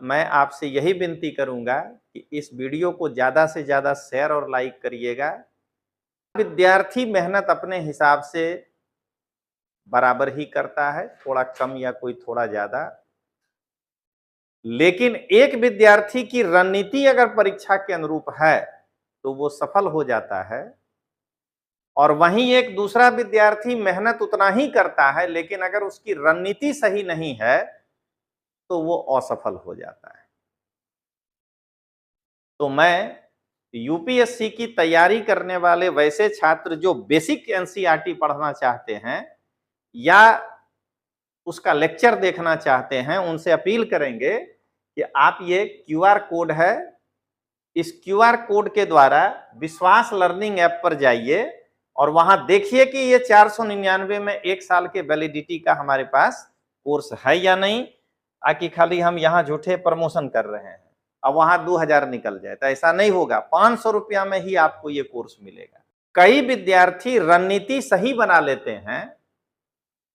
मैं आपसे यही विनती करूंगा कि इस वीडियो को ज़्यादा से ज़्यादा शेयर और लाइक करिएगा। विद्यार्थी मेहनत अपने हिसाब से बराबर ही करता है, थोड़ा कम या कोई थोड़ा ज़्यादा। लेकिन एक विद्यार्थी की रणनीति अगर परीक्षा के अनुरूप है, तो वो सफल हो जाता है। और वहीं एक दूसरा विद्यार्थी मेहनत उतना ही करता है, लेकिन अगर उसकी रणनीति सही नहीं है, तो वो असफल हो जाता है। तो मैं यूपीएससी की तैयारी करने वाले वैसे छात्र जो बेसिक एनसीईआरटी पढ़ना चाहते हैं या उसका लेक्चर देखना चाहते हैं, उनसे अपील करेंगे कि आप ये क्यूआर कोड है, इस क्यूआर कोड के द्वारा विश्वास लर्निंग ऐप पर जाइए और वहां देखिए कि ये 499 में 1 साल के वैलिडिटी का हमारे पास कोर्स है या नहीं, आकि खाली हम यहाँ झूठे प्रमोशन कर रहे हैं अब वहां 2000 निकल जाए। तो ऐसा नहीं होगा, 500 रुपया में ही आपको ये कोर्स मिलेगा। कई विद्यार्थी रणनीति सही बना लेते हैं,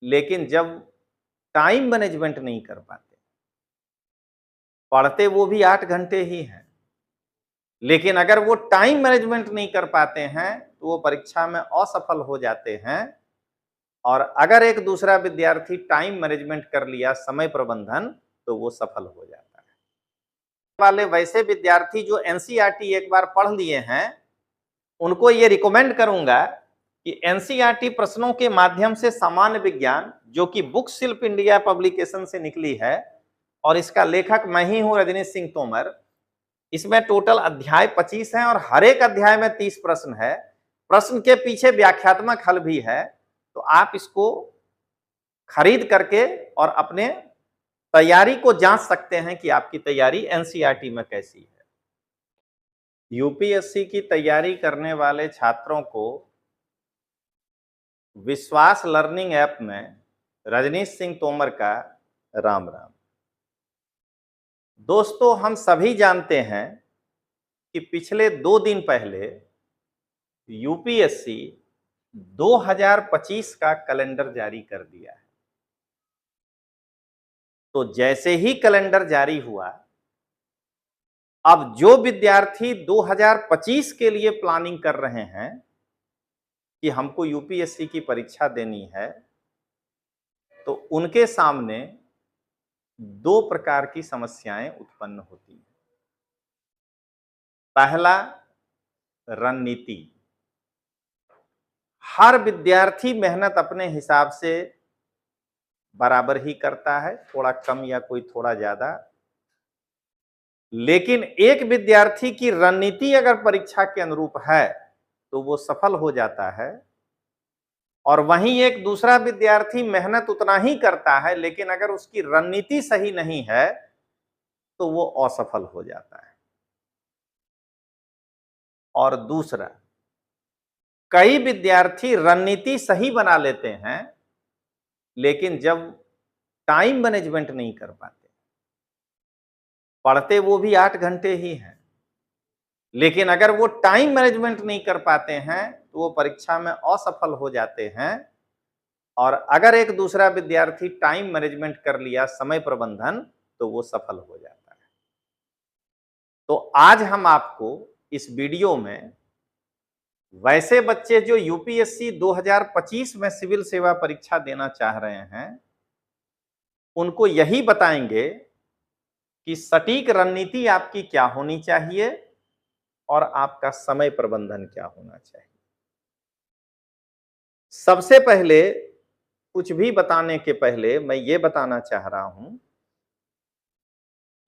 लेकिन जब टाइम मैनेजमेंट नहीं कर पाते, पढ़ते वो भी 8 घंटे ही हैं, लेकिन अगर वो टाइम मैनेजमेंट नहीं कर पाते हैं तो वो परीक्षा में असफल हो जाते हैं। और अगर एक दूसरा विद्यार्थी टाइम मैनेजमेंट कर लिया, समय प्रबंधन, तो वो सफल हो जाता है। वाले वैसे विद्यार्थी जो एनसीईआरटी एक बार पढ़ लिए हैं, उनको ये रिकमेंड करूंगा कि एनसीईआरटी प्रश्नों के माध्यम से सामान्य विज्ञान, जो कि बुक शिल्प इंडिया पब्लिकेशन से निकली है और इसका लेखक मैं ही हूं, रजनीश सिंह तोमर। इसमें टोटल अध्याय 25 हैं और हर एक अध्याय में 30 प्रश्न है। प्रश्न के पीछे व्याख्यात्मक हल भी है। तो आप इसको खरीद करके और अपने तैयारी को जांच सकते हैं कि आपकी तैयारी एनसीईआरटी में कैसी है। यूपीएससी की तैयारी करने वाले छात्रों को विश्वास लर्निंग ऐप में रजनीश सिंह तोमर का राम राम। दोस्तों, हम सभी जानते हैं कि पिछले 2 दिन पहले यूपीएससी 2025 का कैलेंडर जारी कर दिया है। तो जैसे ही कैलेंडर जारी हुआ, अब जो विद्यार्थी 2025 के लिए प्लानिंग कर रहे हैं कि हमको यूपीएससी की परीक्षा देनी है, तो उनके सामने 2 प्रकार की समस्याएं उत्पन्न होती हैं। पहला, रणनीति। हर विद्यार्थी मेहनत अपने हिसाब से बराबर ही करता है, थोड़ा कम या कोई थोड़ा ज्यादा। लेकिन एक विद्यार्थी की रणनीति अगर परीक्षा के अनुरूप है, तो वो सफल हो जाता है। और वहीं एक दूसरा विद्यार्थी मेहनत उतना ही करता है, लेकिन अगर उसकी रणनीति सही नहीं है, तो वो असफल हो जाता है। और दूसरा, कई विद्यार्थी रणनीति सही बना लेते हैं, लेकिन जब टाइम मैनेजमेंट नहीं कर पाते, पढ़ते वो भी 8 घंटे ही हैं, लेकिन अगर वो टाइम मैनेजमेंट नहीं कर पाते हैं, तो वो परीक्षा में असफल हो जाते हैं। और अगर एक दूसरा विद्यार्थी टाइम मैनेजमेंट कर लिया, समय प्रबंधन, तो वो सफल हो जाता है। तो आज हम आपको इस वीडियो में वैसे बच्चे जो यूपीएससी 2025 में सिविल सेवा परीक्षा देना चाह रहे हैं, उनको यही बताएंगे कि सटीक रणनीति आपकी क्या होनी चाहिए और आपका समय प्रबंधन क्या होना चाहिए। सबसे पहले, कुछ भी बताने के पहले मैं ये बताना चाह रहा हूं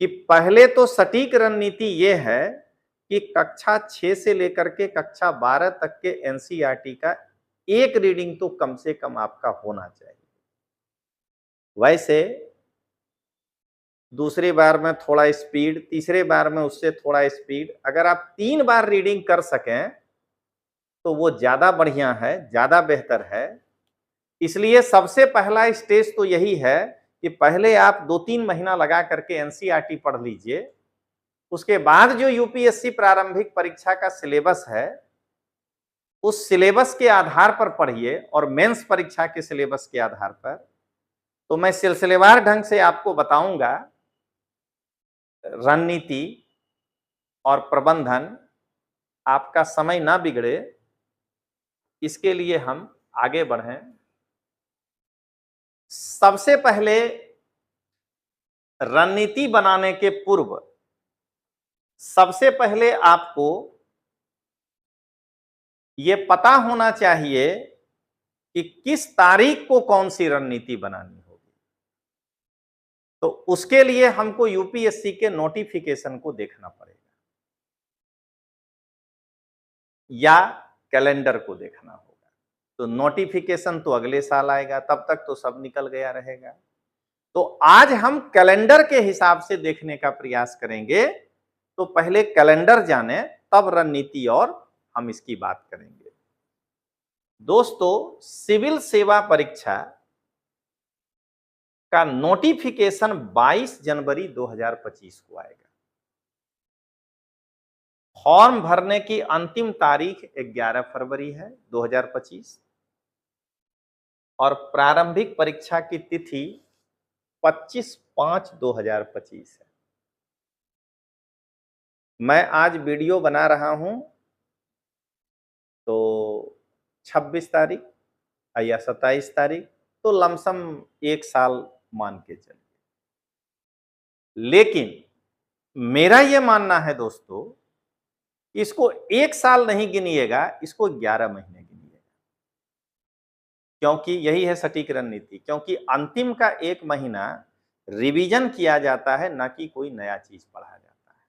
कि पहले तो सटीक रणनीति ये है कि कक्षा 6 से लेकर के कक्षा 12 तक के एनसीईआरटी का एक रीडिंग तो कम से कम आपका होना चाहिए। वैसे दूसरी बार में थोड़ा स्पीड, तीसरे बार में उससे थोड़ा स्पीड, अगर आप 3 बार रीडिंग कर सकें तो वो ज्यादा बढ़िया है, ज्यादा बेहतर है। इसलिए सबसे पहला स्टेज तो यही है कि पहले आप 2-3 महीना लगा करके एनसीईआरटी पढ़ लीजिए। उसके बाद जो यूपीएससी प्रारंभिक परीक्षा का सिलेबस है, उस सिलेबस के आधार पर पढ़िए और मेंस परीक्षा के सिलेबस के आधार पर। तो मैं सिलसिलेवार ढंग से आपको बताऊंगा रणनीति और प्रबंधन, आपका समय ना बिगड़े, इसके लिए हम आगे बढ़ें। सबसे पहले रणनीति बनाने के पूर्व सबसे पहले आपको यह पता होना चाहिए कि किस तारीख को कौन सी रणनीति बनानी होगी। तो उसके लिए हमको यूपीएससी के नोटिफिकेशन को देखना पड़ेगा या कैलेंडर को देखना होगा। तो नोटिफिकेशन तो अगले साल आएगा, तब तक तो सब निकल गया रहेगा। तो आज हम कैलेंडर के हिसाब से देखने का प्रयास करेंगे। तो पहले कैलेंडर जाने, तब रणनीति और हम इसकी बात करेंगे। दोस्तों, सिविल सेवा परीक्षा का नोटिफिकेशन 22 जनवरी 2025 को आएगा। फॉर्म भरने की अंतिम तारीख 11 फरवरी है 2025 और प्रारंभिक परीक्षा की तिथि 25/5/2025 है। मैं आज वीडियो बना रहा हूं तो 26 तारीख या 27 तारीख, तो लमसम 1 साल मान के चलिए। लेकिन मेरा यह मानना है दोस्तों, इसको 1 साल नहीं गिनिएगा, इसको 11 महीने गिनिएगा, क्योंकि यही है सटीक रणनीति। क्योंकि अंतिम का 1 महीना रिवीजन किया जाता है, ना कि कोई नया चीज पढ़ा जाता है।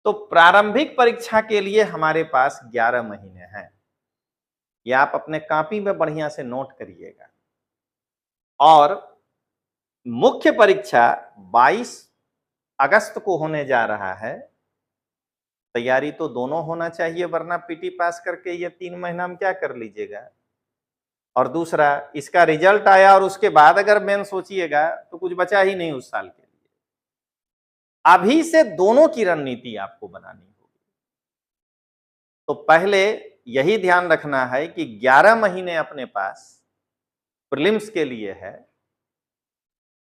तो प्रारंभिक परीक्षा के लिए हमारे पास 11 महीने हैं। यह आप अपने कॉपी में बढ़िया से नोट करिएगा। और मुख्य परीक्षा 22 अगस्त को होने जा रहा है। तैयारी तो दोनों होना चाहिए, वरना पीटी पास करके ये 3 महीना में क्या कर लीजिएगा। और दूसरा, इसका रिजल्ट आया और उसके बाद अगर मेन सोचिएगा तो कुछ बचा ही नहीं उस साल के लिए। अभी से दोनों की रणनीति आपको बनानी होगी। तो पहले यही ध्यान रखना है कि 11 महीने अपने पास प्रीलिम्स के लिए है,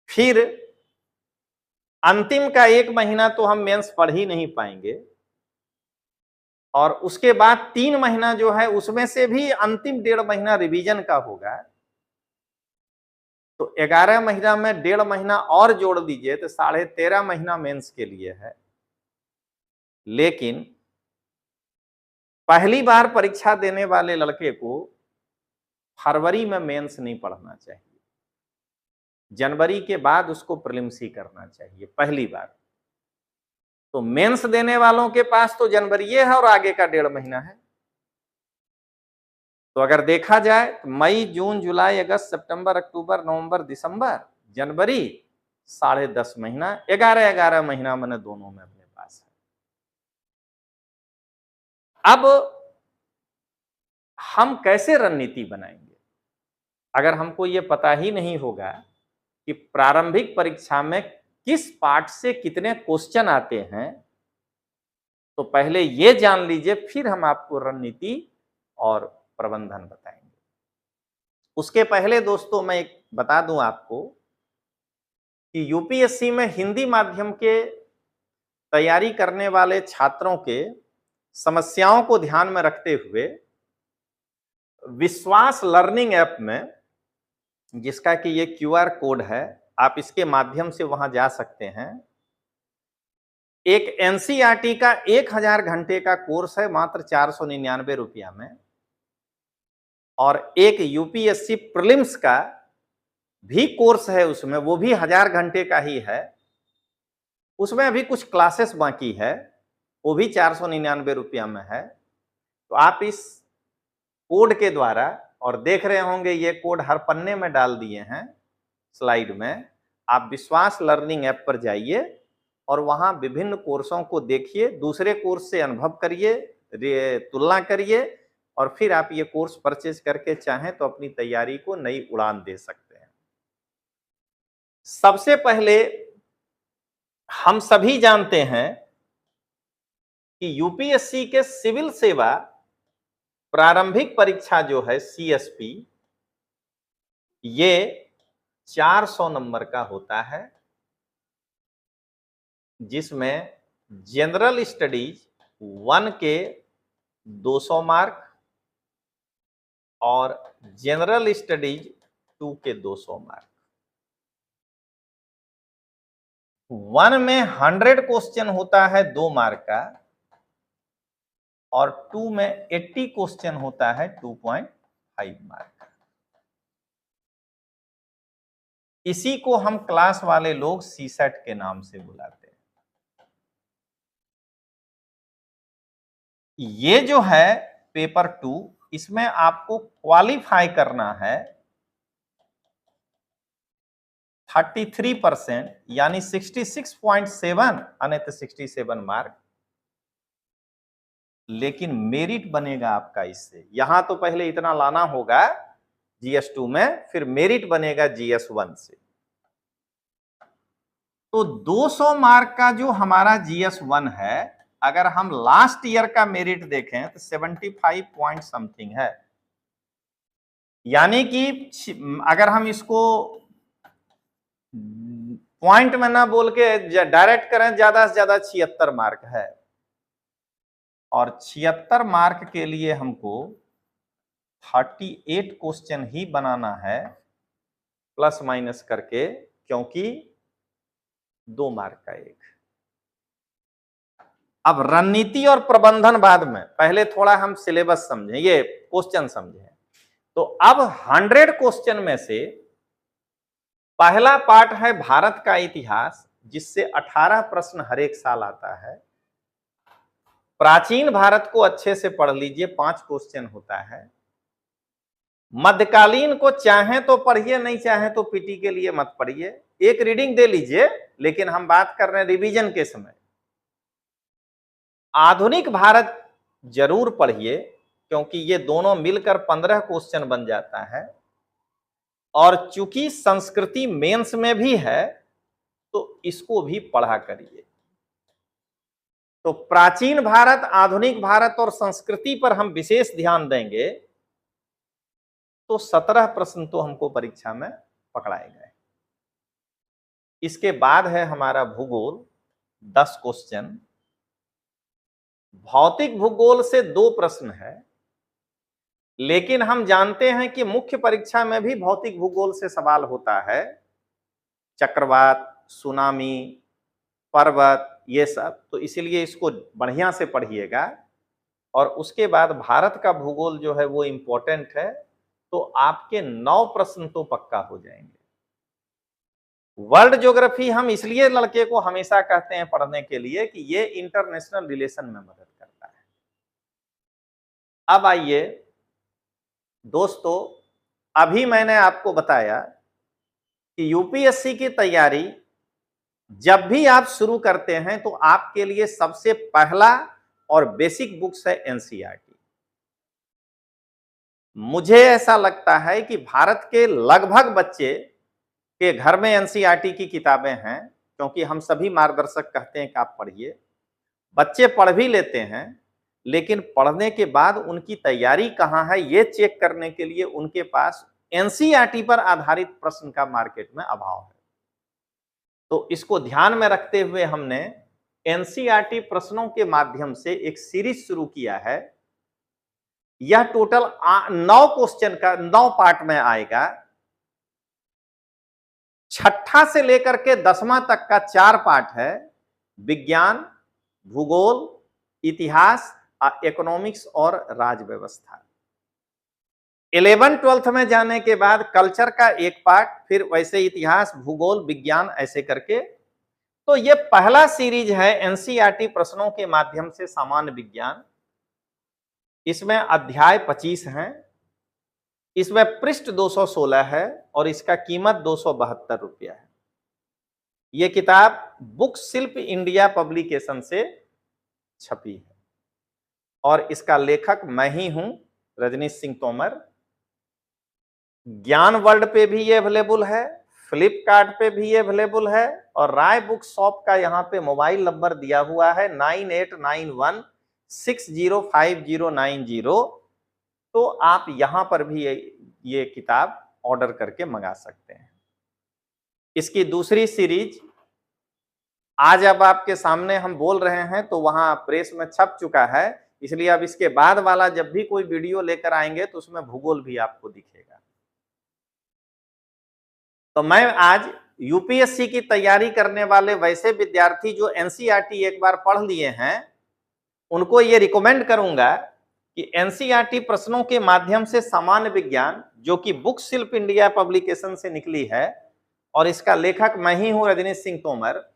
फिर अंतिम का 1 महीना तो हम मेंस पढ़ ही नहीं पाएंगे, और उसके बाद 3 महीना जो है उसमें से भी अंतिम 1.5 महीना रिवीजन का होगा। तो 11 महीना में 1.5 महीना और जोड़ दीजिए तो 13.5 महीना मेंस के लिए है। लेकिन पहली बार परीक्षा देने वाले लड़के को फरवरी में मेंस नहीं पढ़ना चाहिए, जनवरी के बाद उसको प्रीलिम्स ही करना चाहिए पहली बार। तो मेंस देने वालों के पास तो जनवरी है और आगे का 1.5 महीना है। तो अगर देखा जाए तो मई, जून, जुलाई, अगस्त, सितंबर, अक्टूबर, नवंबर, दिसंबर, जनवरी, 10.5 महीना, 11 महीना मैंने दोनों में अपने पास है। अब हम कैसे रणनीति बनाएंगे? अगर हमको ये पता ही नहीं होगा कि प्रारंभिक परीक्षा में किस पार्ट से कितने क्वेश्चन आते हैं, तो पहले ये जान लीजिए, फिर हम आपको रणनीति और प्रबंधन बताएंगे। उसके पहले दोस्तों मैं एक बता दूं आपको कि यूपीएससी में हिंदी माध्यम के तैयारी करने वाले छात्रों के समस्याओं को ध्यान में रखते हुए विश्वास लर्निंग ऐप में, जिसका कि ये क्यूआर कोड है, आप इसके माध्यम से वहां जा सकते हैं। एक एनसीईआरटी का 1000 घंटे का कोर्स है मात्र 499 रुपया में, और एक यूपीएससी प्रीलिम्स का भी कोर्स है उसमें, वो भी 1000 घंटे का ही है। उसमें अभी कुछ क्लासेस बाकी है, वो भी 499 रुपया में है। तो आप इस कोड के द्वारा, और देख रहे होंगे ये कोड हर पन्ने में डाल दिए हैं स्लाइड में, आप विश्वास लर्निंग ऐप पर जाइए और वहां विभिन्न कोर्सों को देखिए, दूसरे कोर्स से अनुभव करिए, तुलना करिए, और फिर आप ये कोर्स परचेज करके चाहें तो अपनी तैयारी को नई उड़ान दे सकते हैं। सबसे पहले हम सभी जानते हैं कि यूपीएससी के सिविल सेवा प्रारंभिक परीक्षा जो है सीएसपी, ये 400 नंबर का होता है। जिसमें जनरल स्टडीज 1 के 200 मार्क और जनरल स्टडीज 2 के 200 मार्क। 1 में 100 क्वेश्चन होता है 2 मार्क का और 2 में 80 क्वेश्चन होता है 2.5 मार्क का। इसी को हम क्लास वाले लोग सीसेट के नाम से बुलाते हैं। ये जो है पेपर 2, इसमें आपको क्वालिफाई करना है 33% यानी 66.7 अन्यथा 67 मार्क, लेकिन मेरिट बनेगा आपका इससे। यहां तो पहले इतना लाना होगा GS2 में, फिर मेरिट बनेगा GS1 से। तो 200 मार्क का जो हमारा GS1 है, अगर हम लास्ट ईयर का मेरिट देखें तो 75 पॉइंट समथिंग है। यानी कि अगर हम इसको पॉइंट में ना बोल के डायरेक्ट करें, ज्यादा से ज्यादा 76 मार्क है। और 76 मार्क के लिए हमको 38 क्वेश्चन ही बनाना है प्लस माइनस करके, क्योंकि 2 मार्क का एक। अब रणनीति और प्रबंधन बाद में, पहले थोड़ा हम सिलेबस समझें, ये क्वेश्चन समझें। तो अब 100 क्वेश्चन में से पहला पार्ट है भारत का इतिहास, जिससे 18 प्रश्न हर एक साल आता है। प्राचीन भारत को अच्छे से पढ़ लीजिए, 5 क्वेश्चन होता है। मध्यकालीन को चाहें तो पढ़िए, नहीं चाहें तो पीटी के लिए मत पढ़िए, एक रीडिंग दे लीजिए, लेकिन हम बात कर रहे हैं रिवीजन के समय। आधुनिक भारत जरूर पढ़िए, क्योंकि ये दोनों मिलकर 15 क्वेश्चन बन जाता है। और चूंकि संस्कृति मेंस में भी है, तो इसको भी पढ़ा करिए। तो प्राचीन भारत, आधुनिक भारत और संस्कृति पर हम विशेष ध्यान देंगे, तो 17 प्रश्न तो हमको परीक्षा में पकड़ाए गए। इसके बाद है हमारा भूगोल, 10 क्वेश्चन। भौतिक भूगोल से 2 प्रश्न है, लेकिन हम जानते हैं कि मुख्य परीक्षा में भी भौतिक भूगोल से सवाल होता है। चक्रवात, सुनामी, पर्वत, ये सब, तो इसीलिए इसको बढ़िया से पढ़िएगा। और उसके बाद भारत का भूगोल जो है वो इंपॉर्टेंट है, तो आपके 9 प्रश्न तो पक्का हो जाएंगे। वर्ल्ड ज्योग्राफी हम इसलिए लड़के को हमेशा कहते हैं पढ़ने के लिए कि ये इंटरनेशनल रिलेशन में मदद करता है। अब आइए दोस्तों, अभी मैंने आपको बताया कि यूपीएससी की तैयारी जब भी आप शुरू करते हैं तो आपके लिए सबसे पहला और बेसिक बुक्स है एनसीईआरटी। मुझे ऐसा लगता है कि भारत के लगभग बच्चे के घर में एनसीईआरटी की किताबें हैं, क्योंकि हम सभी मार्गदर्शक कहते हैं कि आप पढ़िए। बच्चे पढ़ भी लेते हैं, लेकिन पढ़ने के बाद उनकी तैयारी कहाँ है ये चेक करने के लिए उनके पास एनसीईआरटी पर आधारित प्रश्न का मार्केट में अभाव है। तो इसको ध्यान में रखते हुए हमने एनसीईआरटी प्रश्नों के माध्यम से एक सीरीज शुरू किया है। यह टोटल 9 क्वेश्चन का 9 पार्ट में आएगा। छठा से लेकर के 10वां तक का 4 पार्ट है, विज्ञान, भूगोल, इतिहास, इकोनॉमिक्स और राज व्यवस्था। 11th-12th में जाने के बाद कल्चर का एक पार्ट, फिर वैसे इतिहास, भूगोल, विज्ञान, ऐसे करके। तो ये पहला सीरीज है एनसीईआरटी प्रश्नों के माध्यम से सामान्य विज्ञान। इसमें अध्याय 25 हैं, इसमें पृष्ठ 216 है और इसका कीमत 272 रुपया है। यह किताब बुक शिल्प इंडिया पब्लिकेशन से छपी है और इसका लेखक मैं ही हूं, रजनीश सिंह तोमर। ज्ञान वर्ल्ड पे भी ये अवेलेबल है, फ्लिपकार्ट पे भी ये अवेलेबल है और राय बुक शॉप का यहाँ पे मोबाइल नंबर दिया हुआ है 9891605090। तो आप यहाँ पर भी ये किताब ऑर्डर करके मंगा सकते हैं। इसकी दूसरी सीरीज आज अब आपके सामने हम बोल रहे हैं तो वहां प्रेस में छप चुका है, इसलिए अब इसके बाद वाला जब भी कोई वीडियो लेकर आएंगे तो उसमें भूगोल भी आपको दिखेगा। तो मैं आज यूपीएससी की तैयारी करने वाले वैसे विद्यार्थी जो एनसीईआरटी एक बार पढ़ लिए हैं, उनको ये रिकमेंड करूंगा कि एनसीईआरटी प्रश्नों के माध्यम से सामान्य विज्ञान, जो कि बुक शिल्प इंडिया पब्लिकेशन से निकली है और इसका लेखक मैं ही हूं, रजनीश सिंह तोमर।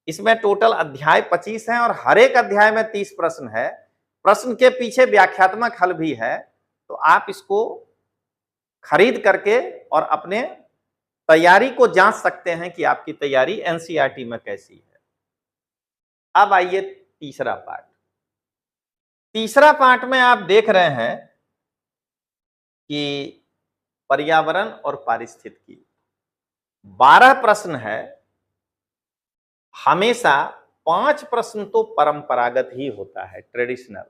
इसमें टोटल अध्याय 25 हैं और हर एक अध्याय में 30 प्रश्न है। प्रश्न के पीछे व्याख्यात्मक हल भी है, तो आप इसको खरीद करके और अपने तैयारी को जांच सकते हैं कि आपकी तैयारी एनसीईआरटी में कैसी है। अब आइए तीसरा पार्ट। तीसरा पार्ट में आप देख रहे हैं कि पर्यावरण और पारिस्थितिकी 12 प्रश्न है। हमेशा 5 प्रश्न तो परंपरागत ही होता है, ट्रेडिशनल,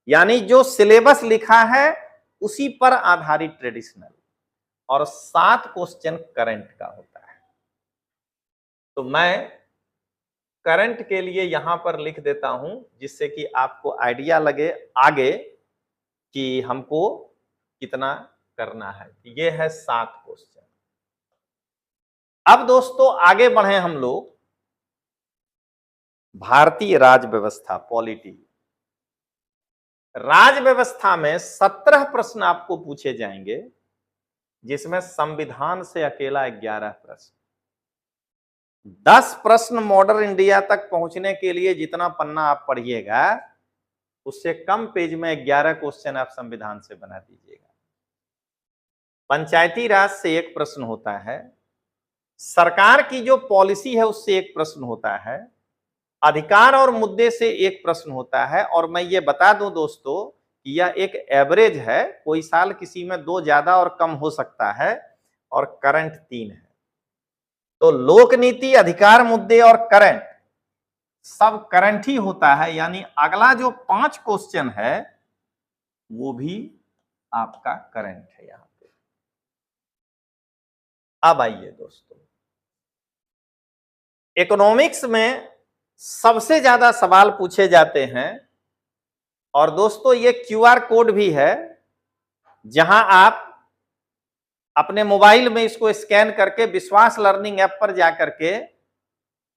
यानी जो सिलेबस लिखा है उसी पर आधारित ट्रेडिशनल, और 7 क्वेश्चन करंट का होता है। तो मैं करंट के लिए यहां पर लिख देता हूं, जिससे कि आपको आइडिया लगे आगे कि हमको कितना करना है। ये है 7 क्वेश्चन। अब दोस्तों आगे बढ़े हम लोग। भारतीय राज व्यवस्था, पॉलिटी। राज व्यवस्था में 17 प्रश्न आपको पूछे जाएंगे, जिसमें संविधान से अकेला 11 प्रश्न। 10 प्रश्न मॉडर्न इंडिया तक पहुंचने के लिए जितना पन्ना आप पढ़िएगा, उससे कम पेज में 11 क्वेश्चन आप संविधान से बना दीजिएगा। पंचायती राज से 1 प्रश्न होता है। सरकार की जो पॉलिसी है उससे 1 प्रश्न होता है। अधिकार और मुद्दे से 1 प्रश्न होता है। और मैं ये बता दूं दोस्तों कि यह एक एवरेज है, कोई साल किसी में 2 ज्यादा और कम हो सकता है, और करंट 3 है। तो लोक नीति, अधिकार, मुद्दे और करंट सब करंट ही होता है, यानी अगला जो 5 क्वेश्चन है वो भी आपका करंट है यहां पे। अब आइए दोस्तों, इकोनॉमिक्स में सबसे ज्यादा सवाल पूछे जाते हैं, और दोस्तों ये क्यूआर कोड भी है, जहां आप अपने मोबाइल में इसको स्कैन करके विश्वास लर्निंग ऐप पर जाकर के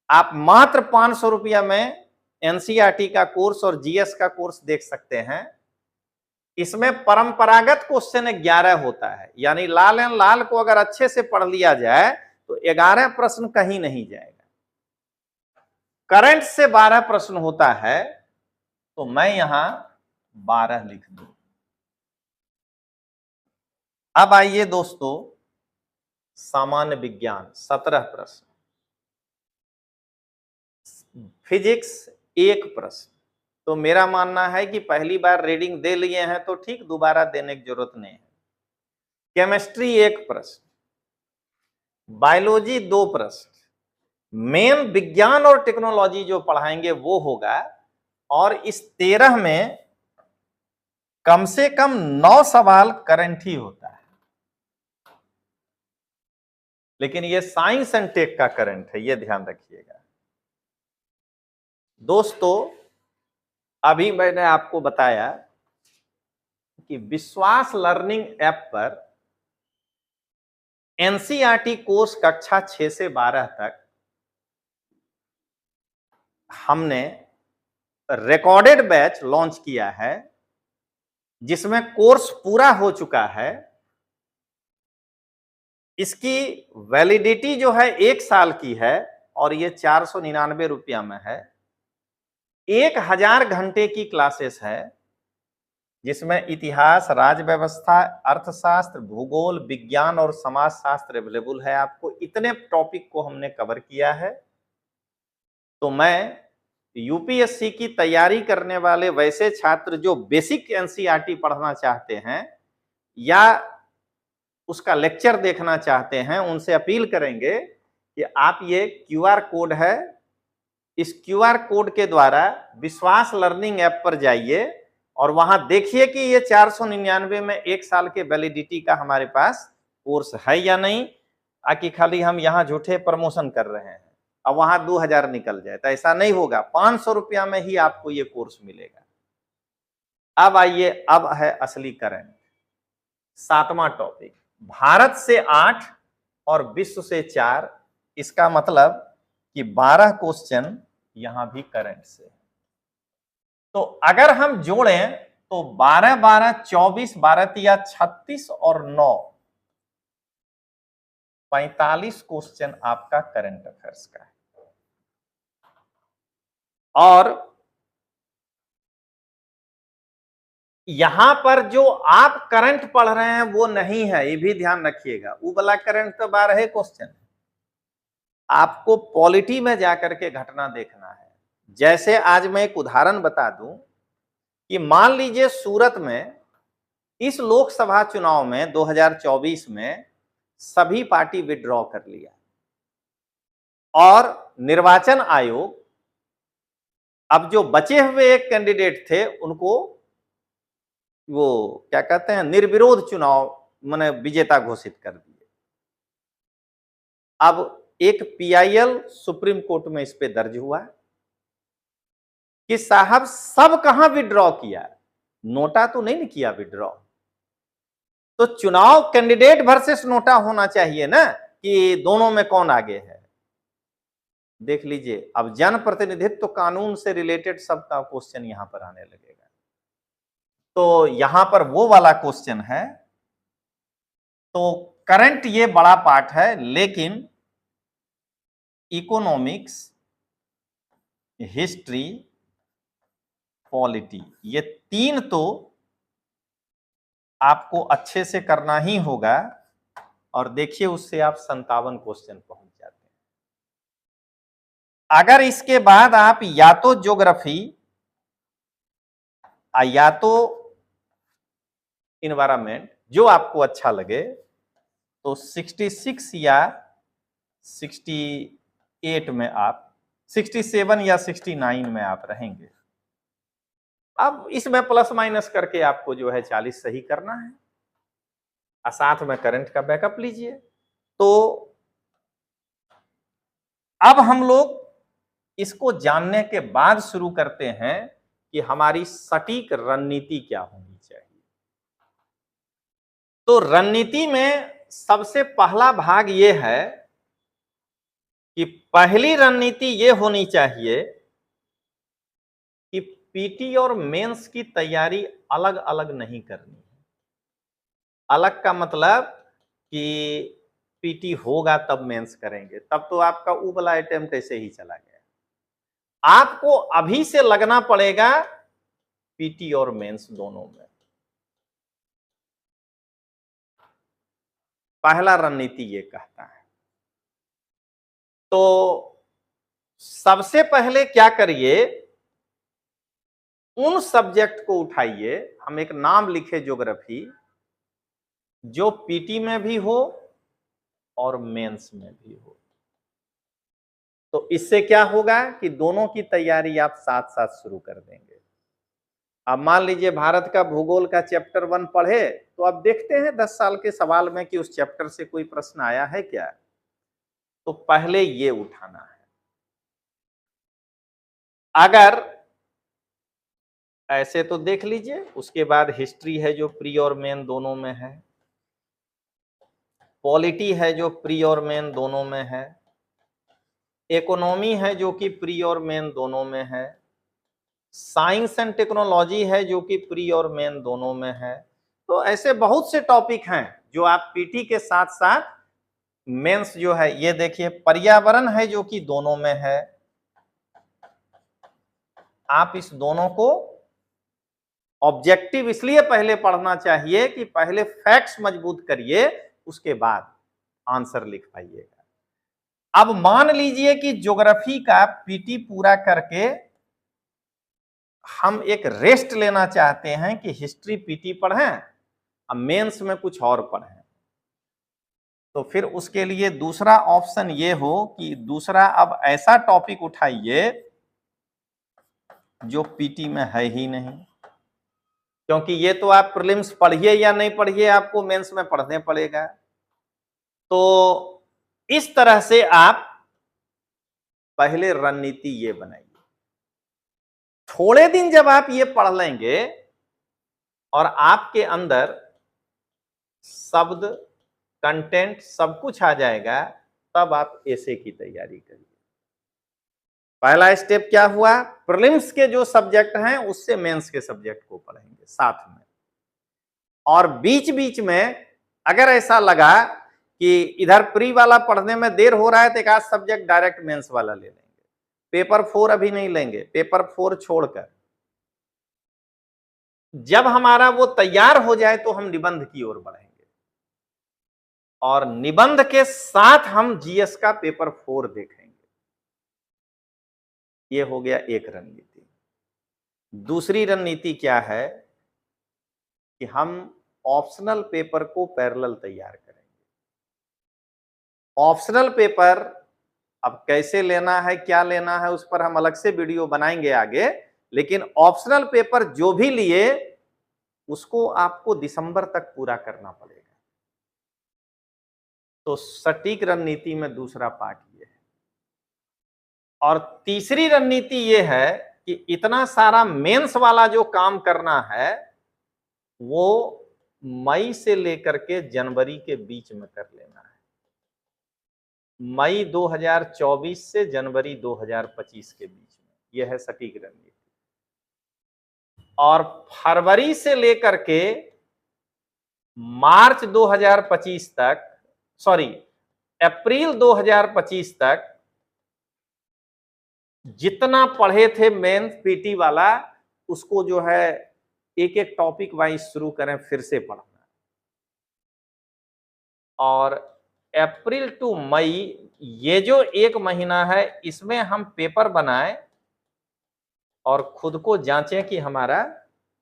आप मात्र 500 रुपया में एनसीईआरटी का कोर्स और जीएस का कोर्स देख सकते हैं। इसमें परंपरागत क्वेश्चन 11 होता है, यानी लाल एंड लाल को अगर अच्छे से पढ़ लिया जाए तो 11 प्रश्न कहीं नहीं जाएगा। करंट से 12 प्रश्न होता है, तो मैं यहां 12 लिख दूं। अब आइए दोस्तों, सामान्य विज्ञान 17 प्रश्न, फिजिक्स 1 प्रश्न। तो मेरा मानना है कि पहली बार रीडिंग दे लिए हैं तो ठीक, दोबारा देने की जरूरत नहीं है। केमिस्ट्री 1 प्रश्न, बायोलॉजी 2 प्रश्न। मेन विज्ञान और टेक्नोलॉजी जो पढ़ाएंगे वो होगा, और इस 13 में कम से कम 9 सवाल करंट ही होता है। लेकिन ये साइंस एंड टेक का करंट है, ये ध्यान रखिएगा दोस्तों। अभी मैंने आपको बताया कि विश्वास लर्निंग ऐप पर एनसीईआरटी कोर्स कक्षा 6 से 12 तक हमने रिकॉर्डेड बैच लॉन्च किया है, जिसमें कोर्स पूरा हो चुका है। इसकी वैलिडिटी जो है 1 साल की है, और ये 499 रुपया में है। 1000 घंटे की क्लासेस है, जिसमें इतिहास, राज व्यवस्था, अर्थशास्त्र, भूगोल, विज्ञान और समाजशास्त्र अवेलेबल है। आपको इतने टॉपिक को हमने कवर किया है। तो मैं यूपीएससी की तैयारी करने वाले वैसे छात्र जो बेसिक एनसीईआरटी पढ़ना चाहते हैं या उसका लेक्चर देखना चाहते हैं, उनसे अपील करेंगे कि आप ये क्यूआर कोड है, इस क्यूआर कोड के द्वारा विश्वास लर्निंग ऐप पर जाइए और वहां देखिए कि ये 499 में 1 साल के वैलिडिटी का हमारे पास कोर्स है या नहीं, आकि खाली हम यहाँ झूठे प्रमोशन कर रहे हैं। अब वहां 2000 निकल जाए, तो ऐसा नहीं होगा। 500 रुपया में ही आपको ये कोर्स मिलेगा। अब आइए, अब है असली करंट, 7वां टॉपिक, भारत से 8 और विश्व से 4। इसका मतलब कि 12 क्वेश्चन यहां भी करंट से। तो अगर हम जोड़ें तो 12 12 24 12 या 36 और 9 45 क्वेश्चन आपका करंट अफेयर्स का है। और यहां पर जो आप करंट पढ़ रहे हैं वो नहीं है, ये भी ध्यान रखिएगा। वो वाला करंट तो 12 क्वेश्चन, आपको पॉलिटी में जाकर के घटना देखना है। जैसे आज मैं एक उदाहरण बता दूं कि मान लीजिए सूरत में इस लोकसभा चुनाव में 2024 में सभी पार्टी विड्रॉ कर लिया और निर्वाचन आयोग अब जो बचे हुए एक कैंडिडेट थे उनको वो क्या कहते हैं, निर्विरोध चुनाव माने विजेता घोषित कर दिए। अब एक पीआईएल सुप्रीम कोर्ट में इस पे दर्ज हुआ कि साहब सब कहां विड्रॉ किया, नोटा तो नहीं किया विड्रॉ। तो चुनाव कैंडिडेट वर्सेस नोटा होना चाहिए ना, कि दोनों में कौन आगे है। देख लीजिए, अब जन प्रतिनिधित्व कानून से रिलेटेड सबका क्वेश्चन यहां पर आने लगेगा। तो यहां पर वो वाला क्वेश्चन है। तो करंट ये बड़ा पार्ट है, लेकिन इकोनॉमिक्स, हिस्ट्री, पॉलिटी, ये 3 तो आपको अच्छे से करना ही होगा। और देखिए उससे आप 57 क्वेश्चन पहुंच जाते हैं। अगर इसके बाद आप या तो ज्योग्राफी या तो इन्वायरमेंट, जो आपको अच्छा लगे, तो 66 या 68 में आप, 67 या 69 में आप रहेंगे। अब इसमें प्लस माइनस करके आपको जो है 40 सही करना है और साथ में करंट का बैकअप लीजिए। तो अब हम लोग इसको जानने के बाद शुरू करते हैं कि हमारी सटीक रणनीति क्या होनी चाहिए। तो रणनीति में सबसे पहला भाग यह है कि पहली रणनीति यह होनी चाहिए कि पीटी और मेंस की तैयारी अलग अलग नहीं करनी है। अलग का मतलब कि पीटी होगा तब मेंस करेंगे, तब तो आपका वो वाला अटेम्प्ट ऐसे ही चला गया। आपको अभी से लगना पड़ेगा पीटी और मेंस दोनों में। पहला रणनीति ये कहता है। तो सबसे पहले क्या करिए, उन सब्जेक्ट को उठाइए, हम एक नाम लिखे ज्योग्राफी, जो पीटी में भी हो और मेंस में भी हो। तो इससे क्या होगा कि दोनों की तैयारी आप साथ साथ शुरू कर देंगे। अब मान लीजिए भारत का भूगोल का चैप्टर 1 पढ़े, तो अब देखते हैं 10 साल के सवाल में कि उस चैप्टर से कोई प्रश्न आया है क्या। तो पहले ये उठाना है। अगर ऐसे तो देख लीजिए, उसके बाद हिस्ट्री है जो प्री और मेन दोनों में है, पॉलिटी है जो प्री और मेन दोनों में है, इकोनॉमी है जो कि प्री और मेन दोनों में है, साइंस एंड टेक्नोलॉजी है जो कि प्री और मेन दोनों में है। तो ऐसे बहुत से टॉपिक हैं जो आप पीटी के साथ साथ मेंस जो है, ये देखिए पर्यावरण है जो कि दोनों में है। आप इस दोनों को ऑब्जेक्टिव इसलिए पहले पढ़ना चाहिए कि पहले फैक्ट्स मजबूत करिए, उसके बाद आंसर लिख पाइएगा। अब मान लीजिए कि ज्योग्राफी का पीटी पूरा करके हम एक रेस्ट लेना चाहते हैं कि हिस्ट्री पीटी पढ़ें, अब मेंस में कुछ और पढ़ें। तो फिर उसके लिए दूसरा ऑप्शन ये हो कि दूसरा अब ऐसा टॉपिक उठाइए जो पीटी में है ही नहीं, क्योंकि ये तो आप प्रीलिम्स पढ़िए या नहीं पढ़िए, आपको मेंस में पढ़ने पड़ेगा। तो इस तरह से आप पहले रणनीति ये बनाइए। थोड़े दिन जब आप ये पढ़ लेंगे और आपके अंदर शब्द, कंटेंट सब कुछ आ जाएगा, तब आप ऐसे की तैयारी करिए। पहला स्टेप क्या हुआ, प्रीलिम्स के जो सब्जेक्ट हैं उससे मेंस के सब्जेक्ट को पढ़ेंगे साथ में। और बीच बीच में अगर ऐसा लगा कि इधर प्री वाला पढ़ने में देर हो रहा है तो एक आध सब्जेक्ट डायरेक्ट मेंस वाला ले लेंगे। पेपर 4 अभी नहीं लेंगे, पेपर 4 छोड़कर जब हमारा वो तैयार हो जाए तो हम निबंध की ओर बढ़ेंगे और निबंध के साथ हम जीएस का पेपर 4 देखेंगे। ये हो गया एक रणनीति। दूसरी रणनीति क्या है कि हम ऑप्शनल पेपर को पैरेलल तैयार करेंगे। ऑप्शनल पेपर अब कैसे लेना है, क्या लेना है, उस पर हम अलग से वीडियो बनाएंगे आगे, लेकिन ऑप्शनल पेपर जो भी लिए उसको आपको दिसंबर तक पूरा करना पड़ेगा। तो सटीक रणनीति में दूसरा पार्ट ये है। और तीसरी रणनीति ये है कि इतना सारा मेंस वाला जो काम करना है वो मई से लेकर के जनवरी के बीच में कर लेना है। मई 2024 से जनवरी 2025 के बीच में, यह है सटीक रणनीति। और फरवरी से लेकर के मार्च 2025 तक, सॉरी अप्रैल 2025 तक जितना पढ़े थे मेंस पीटी वाला उसको जो है एक एक टॉपिक वाइज शुरू करें, फिर से पढ़ना। और अप्रैल टू मई ये जो एक महीना है इसमें हम पेपर बनाएं और खुद को जांचें कि हमारा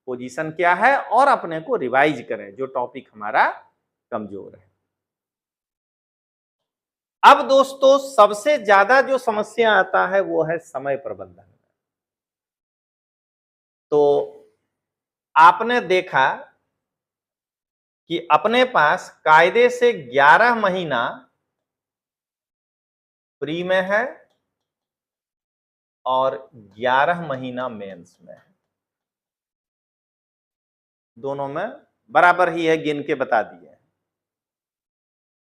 पोजीशन क्या है और अपने को रिवाइज करें जो टॉपिक हमारा कमजोर है। अब दोस्तों सबसे ज्यादा जो समस्या आता है वो है समय प्रबंधन। तो आपने देखा कि अपने पास कायदे से 11 महीना प्री में है और 11 महीना मेंस में है। दोनों में बराबर ही है, गिन के बता दिए।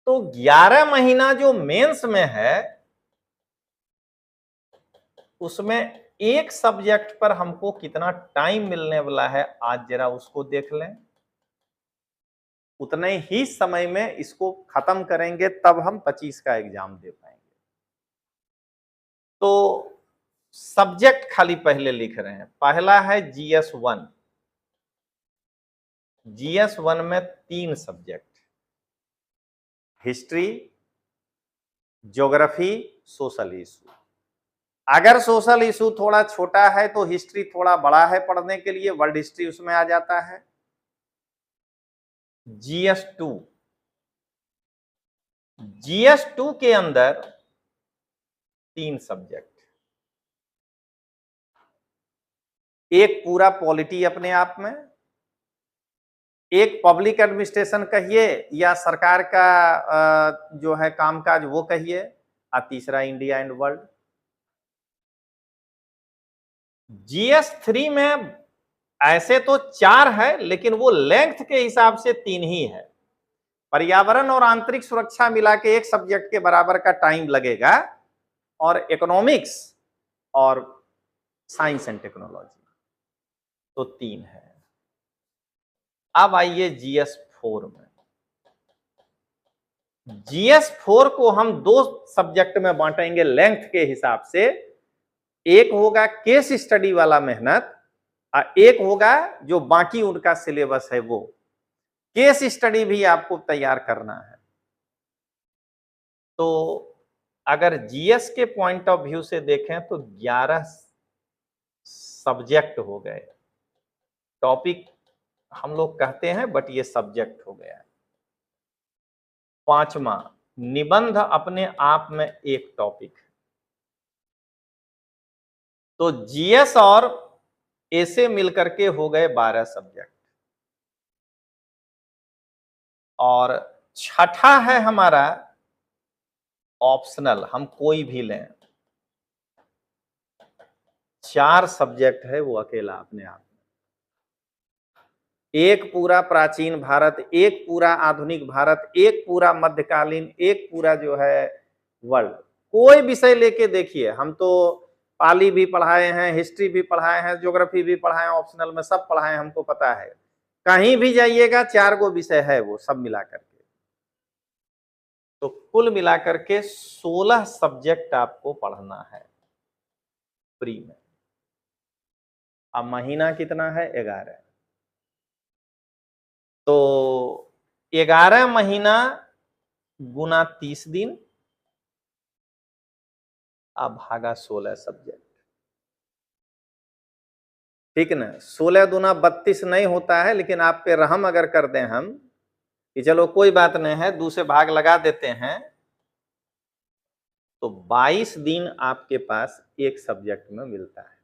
तो 11 महीना जो मेंस में है उसमें एक सब्जेक्ट पर हमको कितना टाइम मिलने वाला है, आज जरा उसको देख लें। उतने ही समय में इसको खत्म करेंगे तब हम 25 का एग्जाम दे पाएंगे। तो सब्जेक्ट खाली पहले लिख रहे हैं। पहला है GS1। GS1 में 3 subject, history, geography, social issue. अगर सोशल इशू थोड़ा छोटा है तो हिस्ट्री थोड़ा बड़ा है पढ़ने के लिए, वर्ल्ड हिस्ट्री उसमें आ जाता है। GS2, GS2 के अंदर 3 सब्जेक्ट, एक पूरा पॉलिटी अपने आप में, एक पब्लिक एडमिनिस्ट्रेशन कहिए या सरकार का जो है कामकाज वो कहिए, और तीसरा इंडिया एंड वर्ल्ड। GS3 में ऐसे तो 4 है लेकिन वो लेंथ के हिसाब से 3 ही है। पर्यावरण और आंतरिक सुरक्षा मिला के एक सब्जेक्ट के बराबर का टाइम लगेगा और इकोनॉमिक्स और साइंस एंड टेक्नोलॉजी तो 3 है। अब आइए GS4 में। GS4 को हम 2 सब्जेक्ट में बांटेंगे लेंथ के हिसाब से। एक होगा केस स्टडी वाला मेहनत और एक होगा जो बाकी उनका सिलेबस है वो। केस स्टडी भी आपको तैयार करना है। तो अगर जीएस के पॉइंट ऑफ व्यू से देखें तो 11 सब्जेक्ट हो गए। टॉपिक हम लोग कहते हैं बट ये सब्जेक्ट हो गया। 5वां, निबंध अपने आप में एक टॉपिक है। तो जीएस और ऐसे मिलकर के हो गए 12 सब्जेक्ट। और छठा है हमारा ऑप्शनल, हम कोई भी लें। 4 सब्जेक्ट है वो अकेला अपने आप में। एक पूरा प्राचीन भारत, एक पूरा आधुनिक भारत, एक पूरा मध्यकालीन, एक पूरा जो है वर्ल्ड। कोई विषय लेके देखिए, हम तो पाली भी पढ़ाए हैं, हिस्ट्री भी पढ़ाए हैं, ज्योग्राफी भी पढ़ाए हैं, ऑप्शनल में सब पढ़ाए हैं, हमको पता है। कहीं भी जाइएगा 4 गो विषय है वो सब मिलाकर के। तो कुल मिलाकर के 16 सब्जेक्ट आपको पढ़ना है फ्री में। अब महीना कितना है? 11। तो 11 महीना गुना 30 दिन, अब भागा 16 सब्जेक्ट। ठीक ना? 16 दूना 32 नहीं होता है, लेकिन आप पे रहम अगर कर दें हम कि चलो कोई बात नहीं है, 2 से भाग लगा देते हैं, तो 22 दिन आपके पास एक सब्जेक्ट में मिलता है।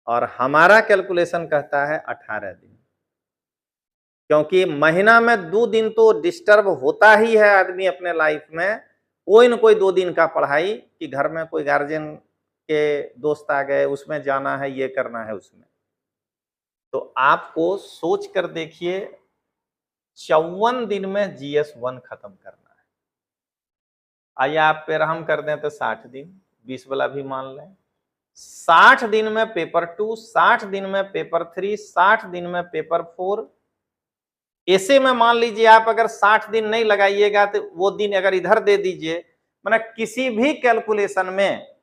और हमारा कैलकुलेशन कहता है 18 दिन, क्योंकि महीना में 2 दिन तो डिस्टर्ब होता ही है आदमी अपने लाइफ में, कोई न कोई 2 दिन का पढ़ाई कि घर में कोई गार्जियन के दोस्त आ गए, उसमें जाना है, ये करना है उसमें। तो आपको सोच कर देखिए 54 दिन में GS1 खत्म करना है। आइए आप पे रहम कर दें तो 60 दिन, 20 वाला भी मान लें। 60 दिन में पेपर 2, 60 दिन में पेपर 3, 60 दिन में पेपर 4। ऐसे में मान लीजिए आप अगर 60 दिन नहीं लगाइएगा तो वो दिन अगर इधर दे दीजिए, माने किसी भी कैलकुलेशन में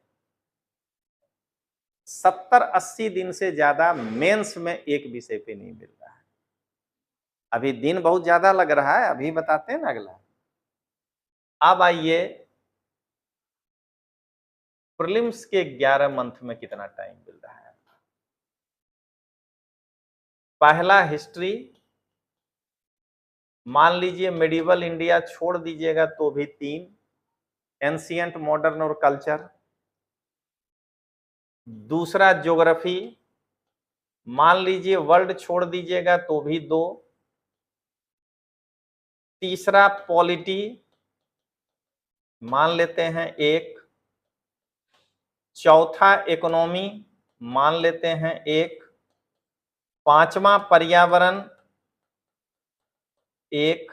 70-80 दिन से ज्यादा मेंस में एक विषय पे नहीं मिल रहा है। अभी दिन बहुत ज्यादा लग रहा है, अभी बताते हैं ना अगला। अब आइए प्रीलिम्स के 11 मंथ में कितना टाइम मिल रहा है। पहला हिस्ट्री, मान लीजिए मेडिवल इंडिया छोड़ दीजिएगा तो भी 3, एंशिएंट मॉडर्न और कल्चर। दूसरा ज्योग्राफी, मान लीजिए वर्ल्ड छोड़ दीजिएगा तो भी 2। तीसरा पॉलिटी, मान लेते हैं 1। चौथा इकोनॉमी, मान लेते हैं 1। पांचवा पर्यावरण 1।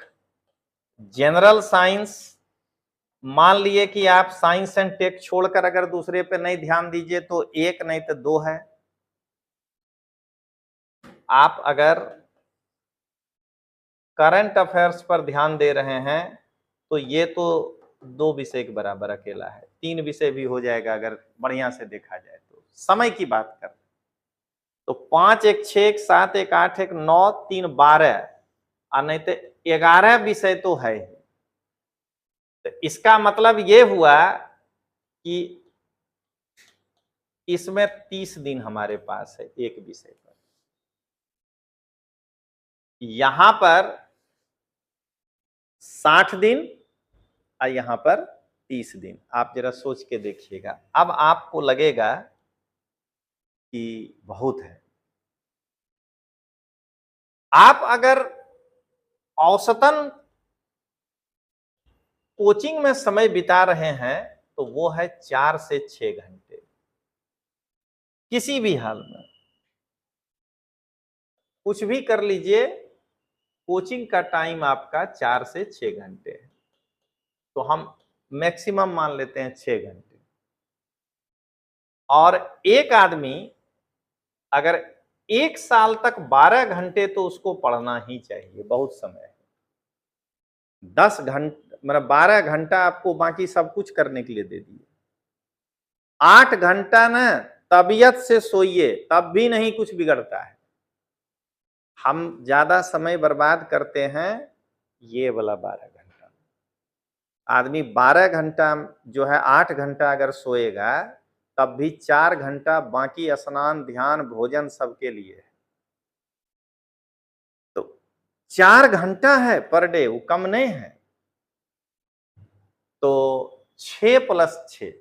जनरल साइंस, मान लिए कि आप साइंस एंड टेक छोड़कर अगर दूसरे पे नहीं ध्यान दीजिए तो 1 नहीं तो 2 है। आप अगर करंट अफेयर्स पर ध्यान दे रहे हैं तो ये तो 2 विषय के बराबर अकेला है, 3 विषय भी हो जाएगा अगर बढ़िया से देखा जाए तो। समय की बात कर तो 5 1 6 1 7 1 8 1 9 3 12 और नहीं तो 11 विषय तो है। तो इसका मतलब ये हुआ कि इसमें 30 दिन हमारे पास है एक विषय पर। यहां पर 60 दिन और यहां पर 30 दिन। आप जरा सोच के देखिएगा, अब आपको लगेगा कि बहुत है। आप अगर औसतन कोचिंग में समय बिता रहे हैं तो वो है 4 से 6 घंटे किसी भी हाल में। कुछ भी कर लीजिए, कोचिंग का टाइम आपका 4 से 6 घंटे है, तो हम मैक्सिमम मान लेते हैं 6 घंटे। और एक आदमी अगर 1 साल तक 12 घंटे तो उसको पढ़ना ही चाहिए, बहुत समय है। 10 घंटे मतलब 12 घंटा आपको बाकी सब कुछ करने के लिए दे दिए। 8 घंटा ना तबीयत से सोइए, तब भी नहीं कुछ बिगड़ता है। हम ज्यादा समय बर्बाद करते हैं ये वाला 12 घंटा। आदमी 12 घंटा जो है 8 घंटा अगर सोएगा तब भी 4 घंटा बाकी स्नान ध्यान भोजन सबके लिए है। तो 4 घंटा है पर डे, वो कम नहीं है। तो 6 + 6,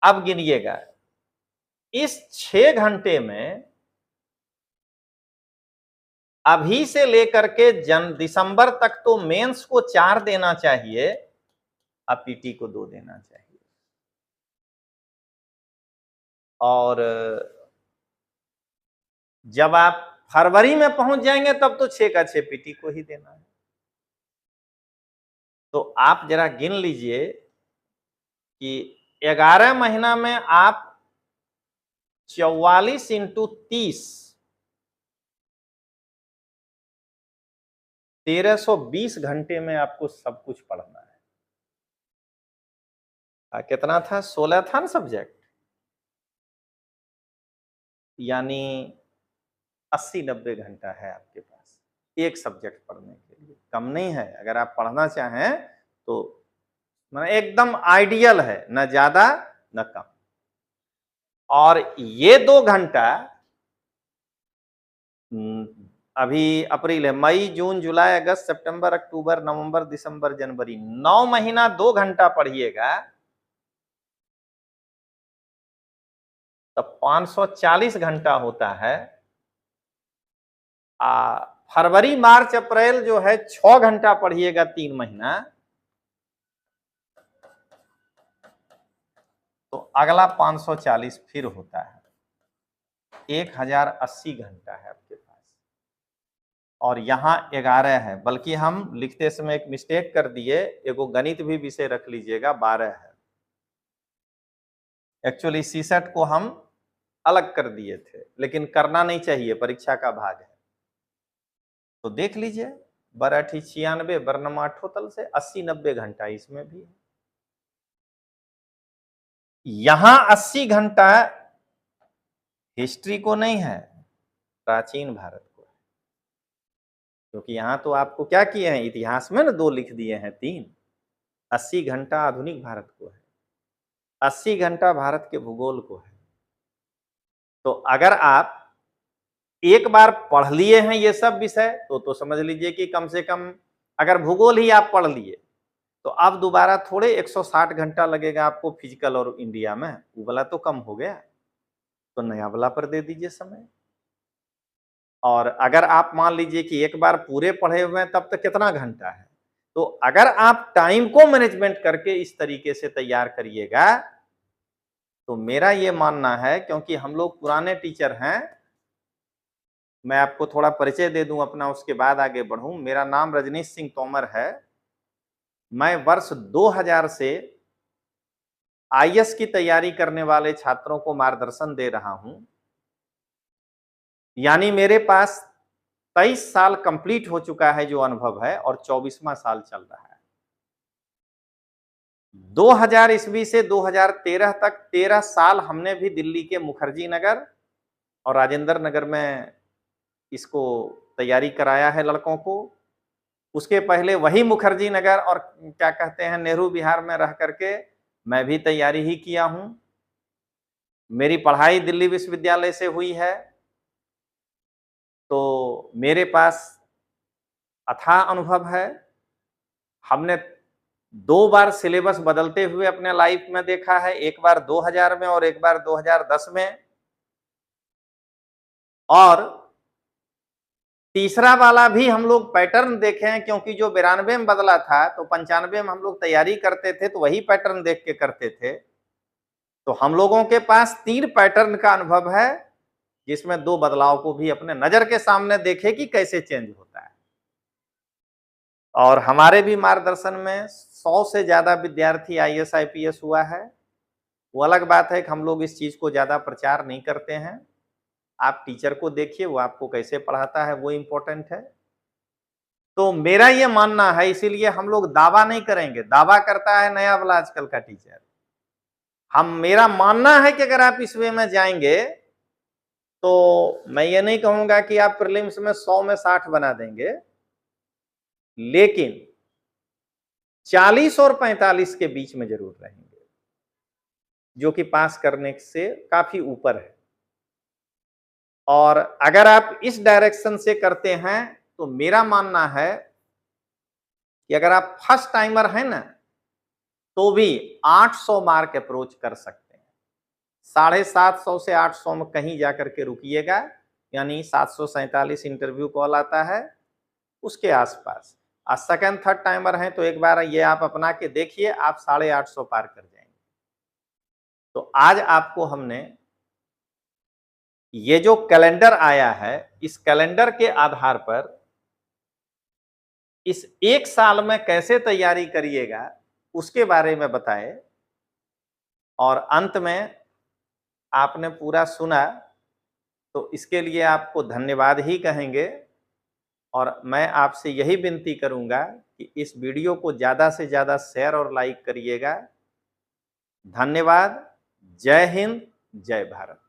अब गिनिएगा इस 6 घंटे में अभी से लेकर के दिसंबर तक तो मेंस को 4 देना चाहिए, अब पीटी को 2 देना चाहिए। और जब आप फरवरी में पहुंच जाएंगे तब तो 6 का 6 पीटी को ही देना है। तो आप जरा गिन लीजिए कि 11 महीना में आप 44 इंटू 30 1320 घंटे में आपको सब कुछ पढ़ना है। कितना था? 16 था ना सब्जेक्ट, यानी 80-90 घंटा है आपके पास एक सब्जेक्ट पढ़ने के लिए। कम नहीं है। अगर आप पढ़ना चाहें तो मतलब एकदम आइडियल है, न ज्यादा न कम। और ये 2 घंटा अभी अप्रैल है, मई जून जुलाई अगस्त सितंबर अक्टूबर नवंबर दिसंबर जनवरी, 9 महीना 2 घंटा पढ़िएगा तो 540 घंटा होता है। फरवरी मार्च अप्रैल जो है 6 घंटा पढ़िएगा 3 महीना, तो अगला 540 फिर होता है, 1080 घंटा है आपके पास। और यहाँ 11 है, बल्कि हम लिखते समय एक मिस्टेक कर दिए, एगो गणित भी विषय रख लीजिएगा, 12 है। एक्चुअली सीसेट को हम अलग कर दिए थे, लेकिन करना नहीं चाहिए, परीक्षा का भाग है। तो देख लीजिए, 12 96 वर्णम आठोतल से 80-90 घंटा इसमें भी है। यहां 80 घंटा हिस्ट्री को नहीं है, प्राचीन भारत को है। क्योंकि यहां तो आपको क्या किए हैं, इतिहास में ना 2 लिख दिए हैं, 3। 80 घंटा आधुनिक भारत को है, 80 घंटा भारत के भूगोल को है। तो अगर आप एक बार पढ़ लिए हैं ये सब विषय तो समझ लीजिए कि कम से कम अगर भूगोल ही आप पढ़ लिए तो अब दोबारा थोड़े 160 घंटा लगेगा आपको फिजिकल और इंडिया में, वो वाला तो कम हो गया, तो नया वाला पर दे दीजिए समय। और अगर आप मान लीजिए कि एक बार पूरे पढ़े हुए हैं तब तक कितना घंटा है, तो अगर आप टाइम को मैनेजमेंट करके इस तरीके से तैयार करिएगा तो मेरा ये मानना है, क्योंकि हम लोग पुराने टीचर हैं, मैं आपको थोड़ा परिचय दे दूं अपना, उसके बाद आगे बढ़ूं। मेरा नाम रजनीश सिंह तोमर है। मैं वर्ष 2000 से आईएएस की तैयारी करने वाले छात्रों को मार्गदर्शन दे रहा हूं, यानी मेरे पास 23 साल कंप्लीट हो चुका है जो अनुभव है, और 24वां साल चल रहा है। 2000 ईस्वी से 2013 तक 13 साल हमने भी दिल्ली के मुखर्जी नगर और राजेंद्र नगर में इसको तैयारी कराया है लड़कों को। उसके पहले वही मुखर्जी नगर और क्या कहते हैं नेहरू बिहार में रह करके मैं भी तैयारी ही किया हूं। मेरी पढ़ाई दिल्ली विश्वविद्यालय से हुई है, तो मेरे पास अथाह अनुभव है। हमने 2 बार सिलेबस बदलते हुए अपने लाइफ में देखा है, एक बार 2000 में और एक बार 2010 में, और तीसरा वाला भी हम लोग पैटर्न देखे हैं, क्योंकि जो 92 में बदला था तो 95 में हम लोग तैयारी करते थे तो वही पैटर्न देख के करते थे। तो हम लोगों के पास 3 पैटर्न का अनुभव है, जिसमें 2 बदलाव को भी अपने नजर के सामने देखे कि कैसे चेंज होता है। और हमारे भी मार्गदर्शन में 100 से ज्यादा विद्यार्थी आईएएस आईपीएस हुआ है। वो अलग बात है कि हम लोग इस चीज को ज्यादा प्रचार नहीं करते हैं। आप टीचर को देखिए, वो आपको कैसे पढ़ाता है, वो इंपॉर्टेंट है। तो मेरा ये मानना है, इसीलिए हम लोग दावा नहीं करेंगे। दावा करता है नया वाला आजकल का टीचर। मेरा मानना है कि अगर आप इस वे में जाएंगे तो मैं ये नहीं कहूंगा कि आप प्रीलिम्स में 100 में 60 बना देंगे, लेकिन 40 और 45 के बीच में जरूर रहेंगे, जो कि पास करने से काफी ऊपर है। और अगर आप इस डायरेक्शन से करते हैं तो मेरा मानना है कि अगर आप फर्स्ट टाइमर हैं ना, तो भी 800 मार्क अप्रोच कर सकते हैं। 750 से 800 में कहीं जाकर के रुकिएगा, यानी 747 इंटरव्यू कॉल आता है उसके आसपास। सेकंड थर्ड टाइमर हैं तो एक बार ये आप अपना के देखिए, आप 850 पार कर जाएंगे। तो आज आपको हमने ये जो कैलेंडर आया है, इस कैलेंडर के आधार पर इस एक साल में कैसे तैयारी करिएगा उसके बारे में बताए। और अंत में आपने पूरा सुना तो इसके लिए आपको धन्यवाद ही कहेंगे। और मैं आपसे यही विनती करूंगा कि इस वीडियो को ज़्यादा से ज़्यादा शेयर और लाइक करिएगा। धन्यवाद। जय हिंद, जय भारत।